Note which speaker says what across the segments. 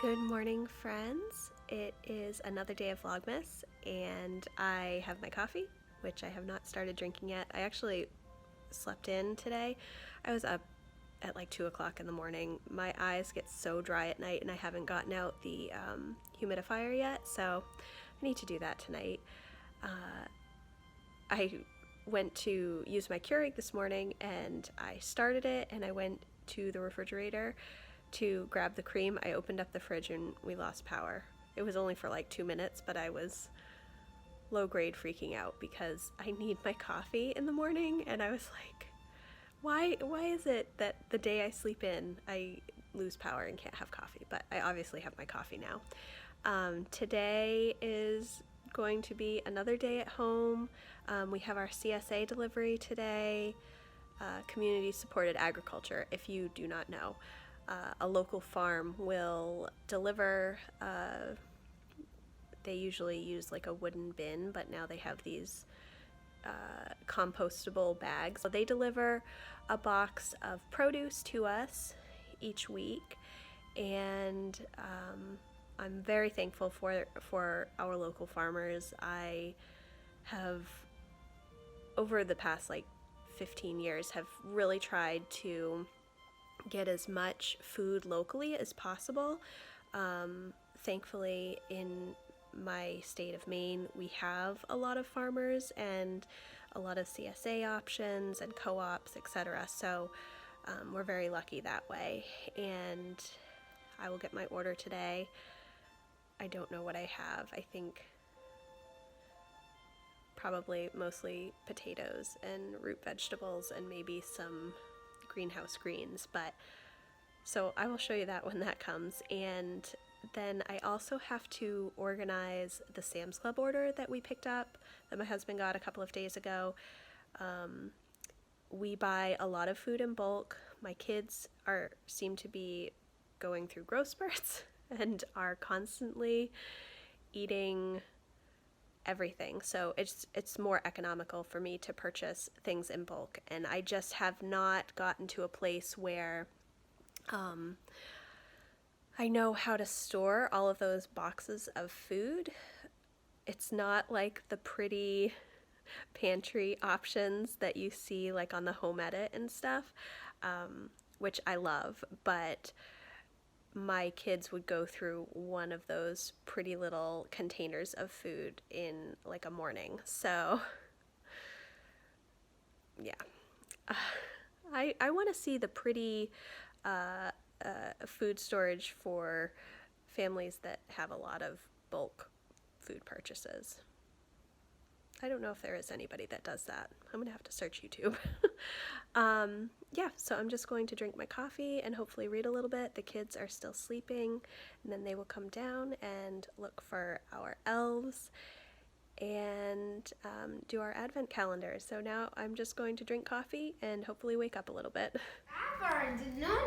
Speaker 1: Good morning, friends. It is another day of Vlogmas, and I have my coffee, which I have not started drinking yet. I actually slept in today. I was up at like 2 o'clock in the morning. My eyes get so dry at night, and I haven't gotten out the humidifier yet, so I need to do that tonight. I went to use my Keurig this morning, and I started it, and I went to the refrigerator to grab the cream. I opened up the fridge and we lost power. It was only for like 2 minutes, but I was low grade freaking out because I need my coffee in the morning, and I was like, why is it that the day I sleep in I lose power and can't have coffee? But I obviously have my coffee now. Today is going to be another day at home. We have our CSA Delivery today, community supported agriculture, if you do not know. A local farm will deliver, they usually use like a wooden bin, but now they have these compostable bags. So they deliver a box of produce to us each week, and I'm very thankful for our local farmers. I have, over the past like 15 years, have really tried to get as much food locally as possible. Thankfully, in my state of Maine, we have a lot of farmers and a lot of CSA options and co-ops, etc. So we're very lucky that way. And I will get my order today. I don't know what I have. I think probably mostly potatoes and root vegetables and maybe some greenhouse greens, but so I will show you that when that comes. And then I also have to organize the Sam's Club order that we picked up, that my husband got a couple of days ago. We buy a lot of food in bulk. My kids seem to be going through growth spurts and are constantly eating everything, so it's more economical for me to purchase things in bulk, and I just have not gotten to a place where I know how to store all of those boxes of food. It's not like the pretty pantry options that you see like on the Home Edit and stuff, which I love, but my kids would go through one of those pretty little containers of food in like a morning. So yeah, I want to see the pretty food storage for families that have a lot of bulk food purchases. I don't know if there is anybody that does that. I'm gonna have to search YouTube. Yeah, so I'm just going to drink my coffee and hopefully read a little bit. The kids are still sleeping, and then they will come down and look for our elves and do our advent calendar. So now I'm just going to drink coffee and hopefully wake up a little bit.
Speaker 2: No.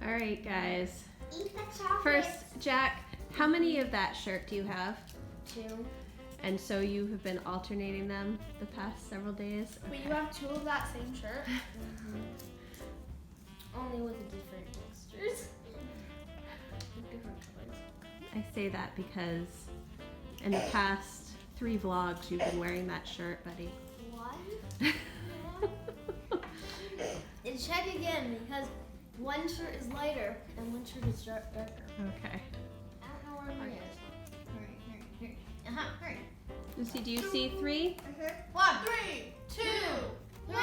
Speaker 1: All right, guys.
Speaker 2: Eat the chocolate.
Speaker 1: First, Jack, how many of that shirt do you have?
Speaker 2: 2.
Speaker 1: And so you have been alternating them the past several days?
Speaker 3: But you have 2 of that same shirt?
Speaker 2: Only with different textures. Different colors.
Speaker 1: I say that because in the past 3 vlogs you've been wearing that shirt, buddy.
Speaker 2: What? And check again, because one shirt is lighter and one shirt is darker.
Speaker 1: Okay.
Speaker 2: I don't know where mine is. Hurry. Hurry.
Speaker 1: Lucy, do you see 3?
Speaker 3: 1, 3, 2,
Speaker 2: 3.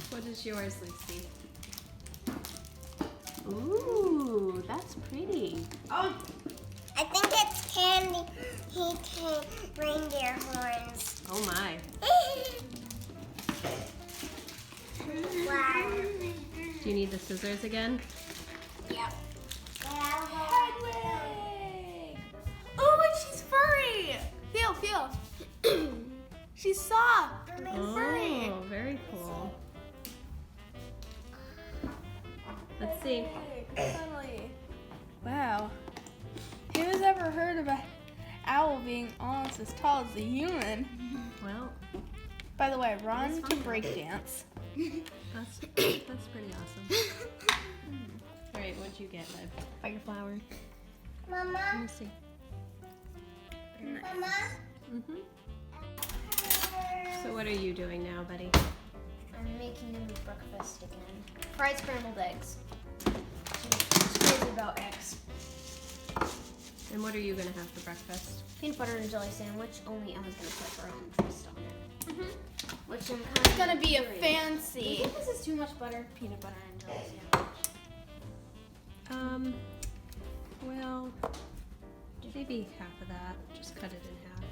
Speaker 1: What is yours, Lucy? Ooh, that's pretty.
Speaker 3: Oh,
Speaker 4: I think it's candy. Reindeer horns.
Speaker 1: Oh my.
Speaker 4: Wow.
Speaker 1: Do you need the scissors again?
Speaker 4: Yep.
Speaker 3: Hedwig! Oh, and she's furry! Feel. She's soft. Furry.
Speaker 1: Oh, very cool. Let's see.
Speaker 3: Finally. Wow. Who's ever heard of owl being almost as tall as a human.
Speaker 1: Well,
Speaker 3: By the way, run to breakdance.
Speaker 1: that's pretty awesome. All right, what'd you get, babe?
Speaker 3: Fire flower.
Speaker 1: Let
Speaker 4: Mama,
Speaker 1: me see.
Speaker 4: Mama.
Speaker 1: Mm-hmm. So what are you doing now, buddy?
Speaker 2: I'm making him breakfast again. Fried scrambled eggs. She's crazy about eggs.
Speaker 1: And what are you gonna have for breakfast?
Speaker 2: Peanut butter and jelly sandwich. Only Emma's gonna put her own twist on it.
Speaker 3: Mm-hmm.
Speaker 2: Which I'm kind
Speaker 3: It's
Speaker 2: of
Speaker 3: gonna be a
Speaker 2: Do you
Speaker 3: fancy.
Speaker 2: think this is too much butter? Peanut butter and jelly sandwich.
Speaker 1: Well, maybe half of that. Just cut it in half.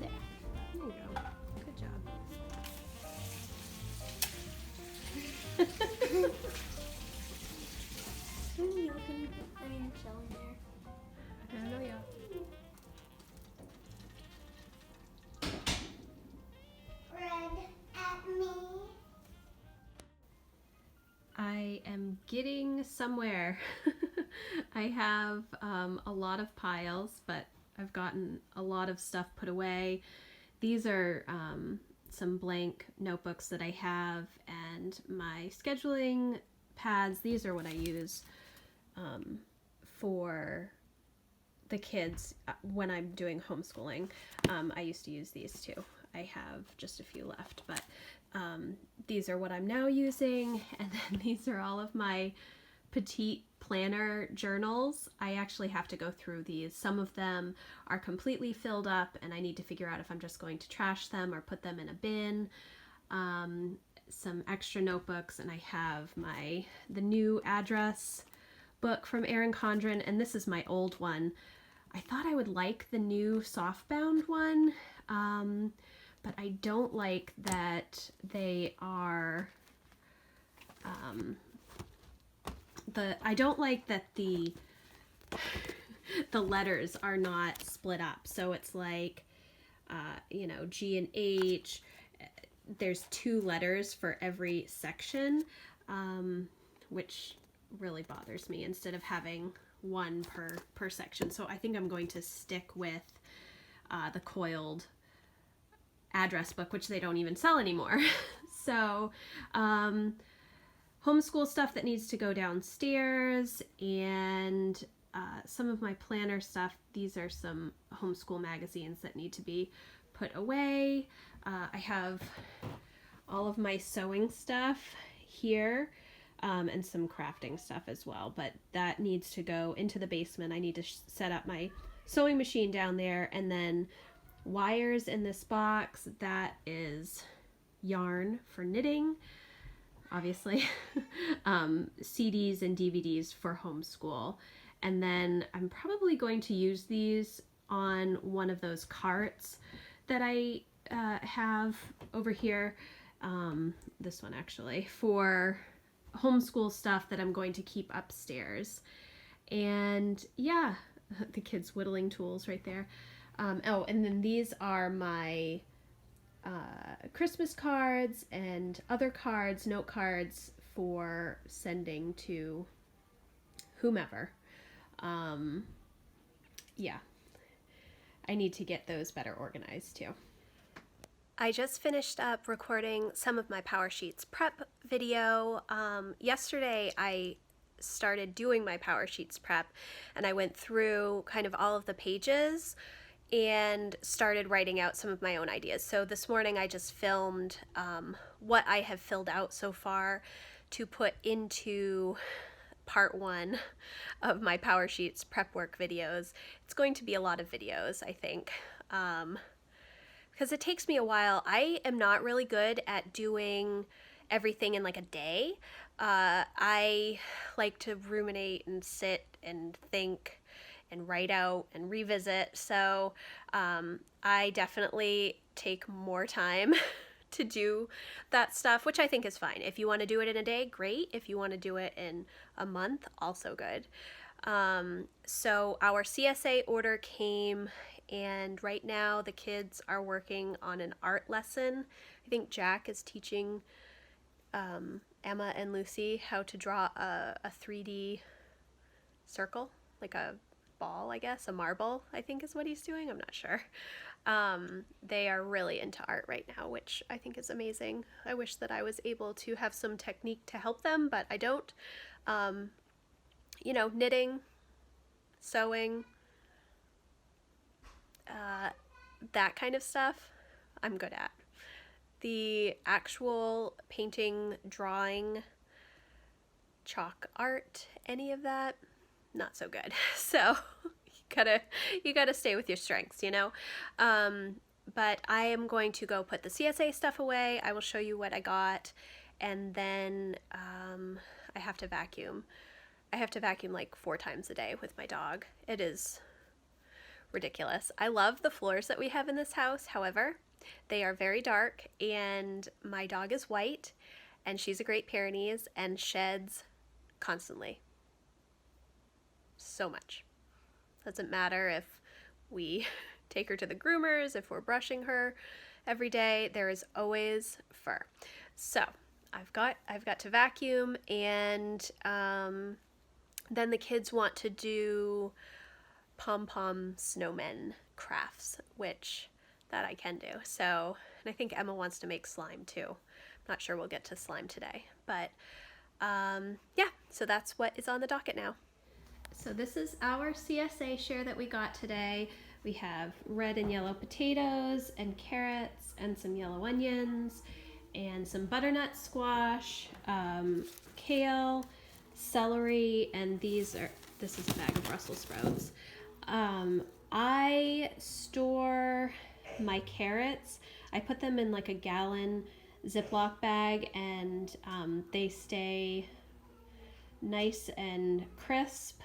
Speaker 2: There.
Speaker 1: There you go. Good job.
Speaker 2: Shell in there.
Speaker 1: I don't know, yeah.
Speaker 4: Red at me.
Speaker 1: I am getting somewhere. I have a lot of piles, but I've gotten a lot of stuff put away. These are some blank notebooks that I have, and my scheduling pads. These are what I use for the kids when I'm doing homeschooling. I used to use these too. I have just a few left, but these are what I'm now using, and then these are all of my petite planner journals. I actually have to go through these. Some of them are completely filled up, and I need to figure out if I'm just going to trash them or put them in a bin. Some extra notebooks, and I have the new address book from Erin Condren, and this is my old one. I thought I would like the new softbound one, but I don't like that they are I don't like that the letters are not split up. So it's like G and H. There's 2 letters for every section, which really bothers me, instead of having 1 per section. So I think I'm going to stick with the coiled address book, which they don't even sell anymore. So homeschool stuff that needs to go downstairs, and some of my planner stuff. These are some homeschool magazines that need to be put away. I have all of my sewing stuff here, and some crafting stuff as well, but that needs to go into the basement. I need to set up my sewing machine down there, and then wires in this box. That is yarn for knitting, obviously. CDs and DVDs for homeschool, and then I'm probably going to use these on one of those carts that I have over here, this one actually, for homeschool stuff that I'm going to keep upstairs. And yeah, the kids' whittling tools right there. Oh, and then these are my Christmas cards and other cards, note cards for sending to whomever. Yeah, I need to get those better organized too. I just finished up recording some of my Powersheets Prep video. Yesterday I started doing my Powersheets Prep, and I went through kind of all of the pages and started writing out some of my own ideas. So this morning I just filmed what I have filled out so far to put into part 1 of my Powersheets Prep work videos. It's going to be a lot of videos, I think, because it takes me a while. I am not really good at doing everything in like a day. I like to ruminate and sit and think and write out and revisit. So I definitely take more time to do that stuff, which I think is fine. If you want to do it in a day, great. If you want to do it in a month, also good. So our CSA order came, and right now the kids are working on an art lesson. I think Jack is teaching Emma and Lucy how to draw a 3D circle. like a ball, I guess, a marble, I think is what he's doing. I'm not sure. They are really into art right now, which I think is amazing. I wish that I was able to have some technique to help them, but I don't. You know, knitting, sewing, that kind of stuff, I'm good at. The actual painting, drawing, chalk art, any of that, not so good. So you gotta stay with your strengths, you know. But I am going to go put the CSA stuff away. I will show you what I got, and then I have to vacuum. I have to vacuum like 4 times a day with my dog. It is ridiculous. I love the floors that we have in this house. However, they are very dark, and my dog is white, and she's a Great Pyrenees and sheds constantly. So much. Doesn't matter if we take her to the groomers, if we're brushing her every day, there is always fur. So I've got to vacuum, and then the kids want to do pom-pom snowman crafts, which that I can do. So, and I think Emma wants to make slime too. I'm not sure we'll get to slime today, but yeah, so that's what is on the docket now. So this is our CSA share that we got today. We have red and yellow potatoes and carrots and some yellow onions and some butternut squash, kale, celery, and this is a bag of Brussels sprouts. I store my carrots. I put them in like a gallon Ziploc bag, and they stay nice and crisp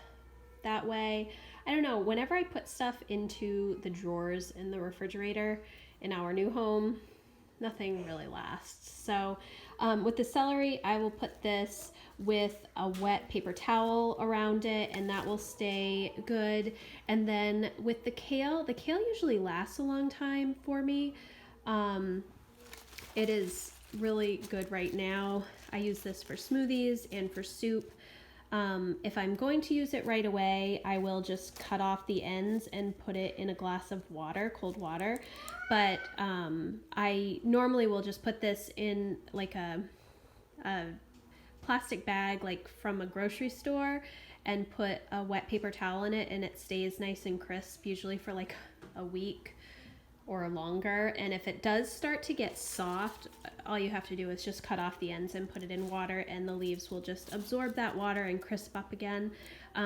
Speaker 1: that way. I don't know, whenever I put stuff into the drawers in the refrigerator in our new home, nothing really lasts. So with the celery, I will put this with a wet paper towel around it, and that will stay good. And then with the kale usually lasts a long time for me. It is really good right now. I use this for smoothies and for soup. If I'm going to use it right away, I will just cut off the ends and put it in a glass of water, cold water. But I normally will just put this in like a plastic bag, like from a grocery store, and put a wet paper towel in it, and it stays nice and crisp, usually for like a week or longer. And if it does start to get soft, all you have to do is just cut off the ends and put it in water, and the leaves will just absorb that water and crisp up again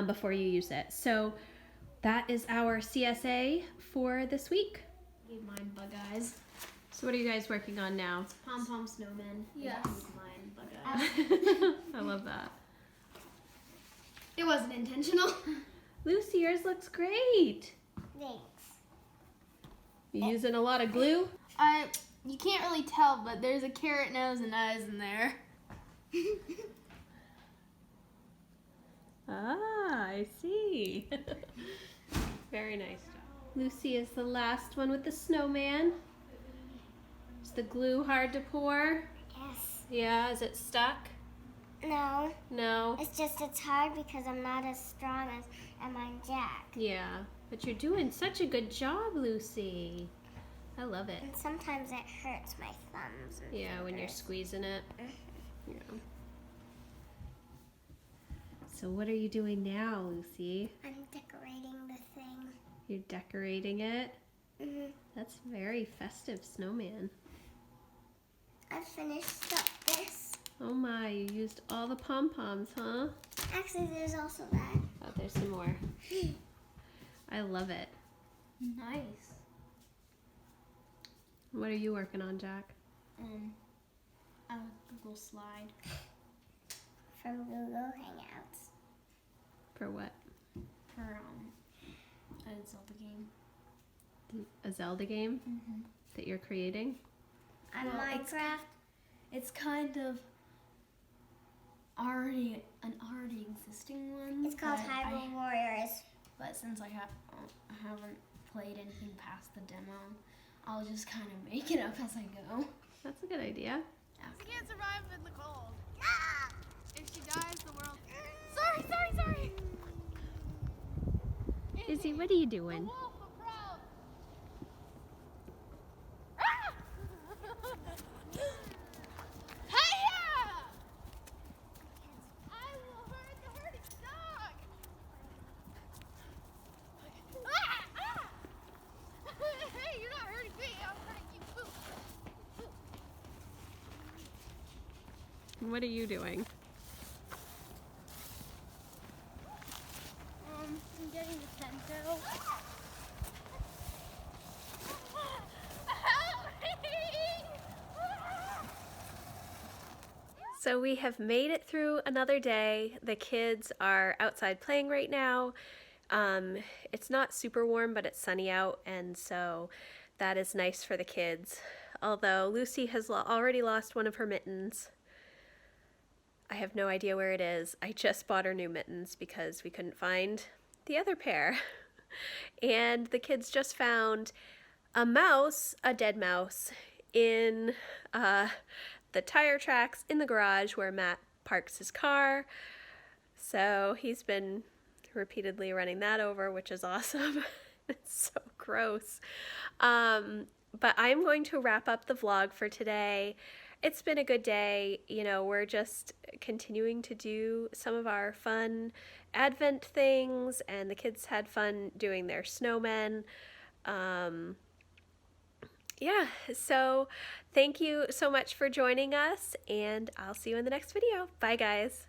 Speaker 1: before you use it. So that is our CSA for this week.
Speaker 2: Need mine bug eyes.
Speaker 1: So what are you guys working on now?
Speaker 2: Pom-pom snowman.
Speaker 3: Yes.
Speaker 2: I need mine bug eyes.
Speaker 1: I love that.
Speaker 2: It wasn't intentional.
Speaker 1: Lucy, yours looks great.
Speaker 4: Thanks.
Speaker 1: You using a lot of glue?
Speaker 3: You can't really tell, but there's a carrot nose and eyes in there.
Speaker 1: Ah, I see. Very nice job. Lucy is the last one with the snowman. Is the glue hard to pour?
Speaker 4: Yes.
Speaker 1: Yeah, is it stuck?
Speaker 4: No.
Speaker 1: No.
Speaker 4: It's hard because I'm not as strong as Emma and Jack.
Speaker 1: Yeah, but you're doing such a good job, Lucy. I love it.
Speaker 4: And sometimes it hurts my thumbs. And
Speaker 1: Yeah, when you're
Speaker 4: fingers.
Speaker 1: squeezing it. Yeah. So what are you doing now, Lucy?
Speaker 4: I'm decorating the thing.
Speaker 1: You're decorating it?
Speaker 4: Mm-hmm.
Speaker 1: That's very festive snowman.
Speaker 4: I finished up this.
Speaker 1: Oh my, you used all the pom-poms, huh?
Speaker 4: Actually, there's also that.
Speaker 1: Oh, there's some more. I love it.
Speaker 3: Nice.
Speaker 1: What are you working on, Jack?
Speaker 2: A Google slide.
Speaker 4: From Google Hangouts.
Speaker 1: For what?
Speaker 2: For a Zelda game.
Speaker 1: A Zelda game that you're creating?
Speaker 4: On
Speaker 2: Well,
Speaker 4: Minecraft.
Speaker 2: It's kind of an already existing one.
Speaker 4: It's called
Speaker 2: but
Speaker 4: Hyrule Warriors.
Speaker 2: But since I haven't played anything past the demo, I'll just kind of make it up as I go.
Speaker 1: That's a good idea.
Speaker 3: She can't survive in the cold. If she dies, the world. Sorry.
Speaker 1: Izzy, what are you doing? What are you doing?
Speaker 3: I'm getting the Tento.
Speaker 1: So we have made it through another day. The kids are outside playing right now. It's not super warm, but it's sunny out, and so that is nice for the kids. Although Lucy has already lost one of her mittens. I have no idea where it is. I just bought her new mittens because we couldn't find the other pair. And the kids just found a mouse, a dead mouse, in the tire tracks in the garage where Matt parks his car. So he's been repeatedly running that over, which is awesome. It's so gross. But I'm going to wrap up the vlog for today. It's been a good day. You know, we're just continuing to do some of our fun Advent things, and the kids had fun doing their snowmen. Yeah, so thank you so much for joining us, and I'll see you in the next video. Bye, guys.